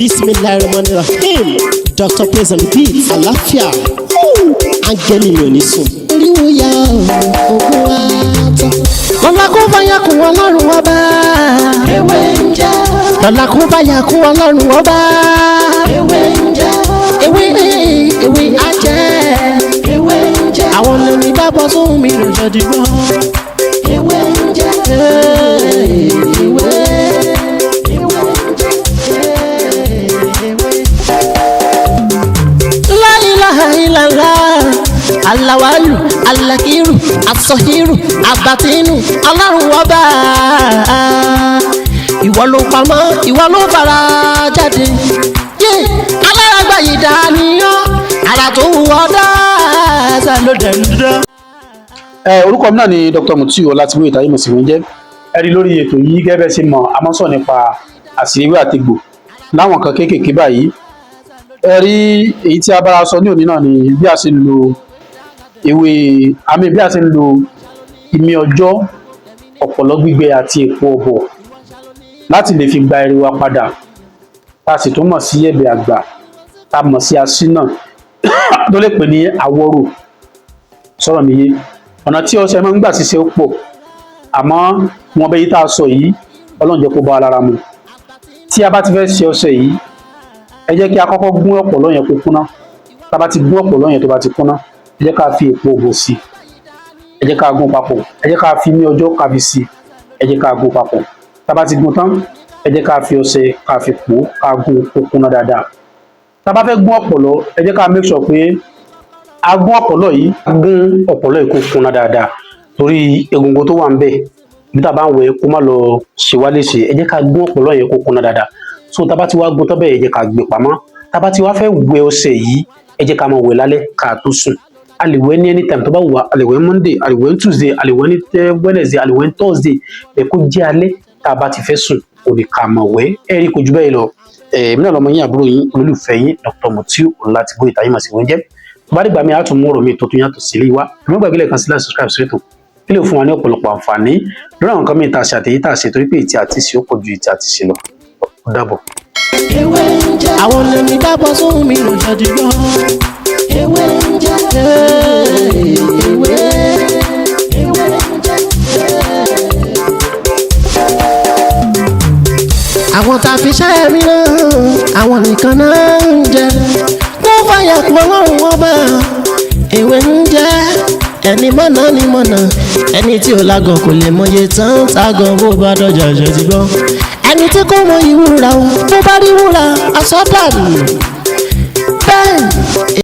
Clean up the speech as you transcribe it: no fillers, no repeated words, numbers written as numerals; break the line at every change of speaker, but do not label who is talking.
Bismillahirrahmanirrahim. Doctor plays on the beat. Àlàáfíà. Áńgẹ́lì mi ò ní sùn. Oríwo ya ògùn wa tán. Lọ́la kó bá yà kún Ọlọ́run ọba. Ewé ń jẹ́. Lọ́la kó bá yà kún Ọlọ́run ọba. Ewé ń jẹ́. Ewé ajẹ́. Ewé ń jẹ́. Àwọn lèmi bá bọ́ sóhun mi lò jọ dìgbọ́. Ewé ń jẹ́. Ewé. La ilaha illallah. Alawalu, alakiru, asọhiru, abatinu, Ọlọ́run ọba. Ìwọ ló pamọ́, ìwọ ló fara jáde. Alárágbá yìí dàníyàn, ara tó wù ọ́ dáadáa ló dẹ̀ ń dán.
Orúkọ mi náà ni Dr. Mutiu Ọlátìbóyè Táyémọ̀sí wọ́n jẹ́. Ẹ rí lórí ètò yìí gẹ́gẹ́ bẹ́ẹ̀ ṣe mọ̀ àmọ́sọ̀ nípa àṣírí ewé àtegbò láwọn kan kéékèèké báyìí. Ẹ rí èyí tí a bára sọ ní òní náà ni bí a ṣe ń lo bí a ṣe ń lo ìmí ọjọ́, ọ̀pọ̀lọ́ gbígbẹ àti èpo ọ̀bọ̀ láti lè fi gba èrè wa padà. Tá a sì tún mọ̀ sí ẹ̀bẹ̀ àgbà, tá a mọ̀ sí aṣínà tó lè pè ní àwòrò. Sọ̀rọ̀ mi yé. Ọ̀nà tí ọṣẹ máa ń gbà ṣiṣẹ́ ó pọ̀, àmọ́ wọn bẹ yí tá a sọ yìí Ọlọ́run jẹ́ kó bá wa lára mu. Tí a bá ti fẹ́ ṣe ọṣẹ yìí, ẹ jẹ́ kí a kọ́kọ́ gún ọ̀pọ̀lọ́ yẹn kó kúnná. Tá a bá ti gún ọ̀pọ̀lọ́ yẹn tó bá ti kúnná, ẹ jẹ́ ká fi èpo òbò sí i, ẹ jẹ́ ká gún papọ̀, ẹ jẹ́ ká fi ní ọjọ́ ká fi sí i, ẹ jẹ́ ká gún papọ̀. Tá a bá ti gún tán, ẹ jẹ́ ká fi ọṣẹ ká fi pò ká gún kó kúnná dáadáa. Tá a bá fẹ́ gún ọ̀pọ̀lọ́, ẹ jẹ́ ká make sure pé a gún ọ̀pọ̀lọ́ yìí kó kúnná dáadáa, torí egungun tó wà ń bẹ̀ bí tá a bá ń wẹ̀ kó má lọ ṣe wá léṣe. Ẹ jẹ́ ká gún ọ̀pọ̀lọ́ yẹn kó kúnná dáadáa. So tá a bá ti wá gún tán bẹ́ẹ̀, ẹ jẹ́ ká gbé pamọ́. Tá a bá ti wá fẹ́ wẹ̀ ọṣẹ yìí, ẹ jẹ́ ká máa wẹ̀ lálẹ́ ká tó sùn. A lè wẹ̀ ní anytime tó bá wù wá, a lè wẹ̀ Monday, a lè wẹ̀ Tuesday, a lè wẹ̀ ní Wednesday, a lè wẹ̀ Thursday. Ẹ kó jẹ́ alẹ́ tá a bá ti fẹ́ sùn, kò ní ká máa wẹ̀. Ẹ rí kò jù bẹ́ẹ̀ lọ. Èmi náà lọmọ yín àbúrò yín olólùfẹ́ yín Dr. Mutiu Ọlátìbóyè Táyémọ̀sí wọ́n jẹ́. Bá dìgbà mi, a tún mú ọ̀rọ̀ mi tó tún yàtọ̀ sí ilé wa. Ìmọ̀ gbàgbé lẹ́ẹ̀kan sí láti subscribe sí ètò kí lè fún wa ní ọ̀pọ̀lọpọ̀ àǹfààní lórí àwọn nǹkan mìíràn tá a ṣe àtẹ̀yí tá a ṣe, torí pé ìtì àti ìṣe ó pọ̀ ju ìtì àti ìṣe lọ. Ó dàbọ̀.
Ewé ń jẹ́. Àwọn lèmi bá bọ́ sóhun mi lò jọ dìgbọ́. Ewé ń jẹ́. Ewé ń jẹ́. Àwọn tá a fi ṣẹ́ mi náà, àwọn nìkan náà ń jẹ. Kó fàyà kú Ọlọ́run ọba. Ewé ń jẹ́. Ẹni mọ̀nà ni mọ̀nà, ẹni tí ò lágàn kò lè mọye tán tágàn bó bá dọ̀jà jẹ́ ti gbọ́. Ẹni tí kò mọ ìwúra o, bó bá rí wúrà, àsọdànù. Bẹ́ẹ̀.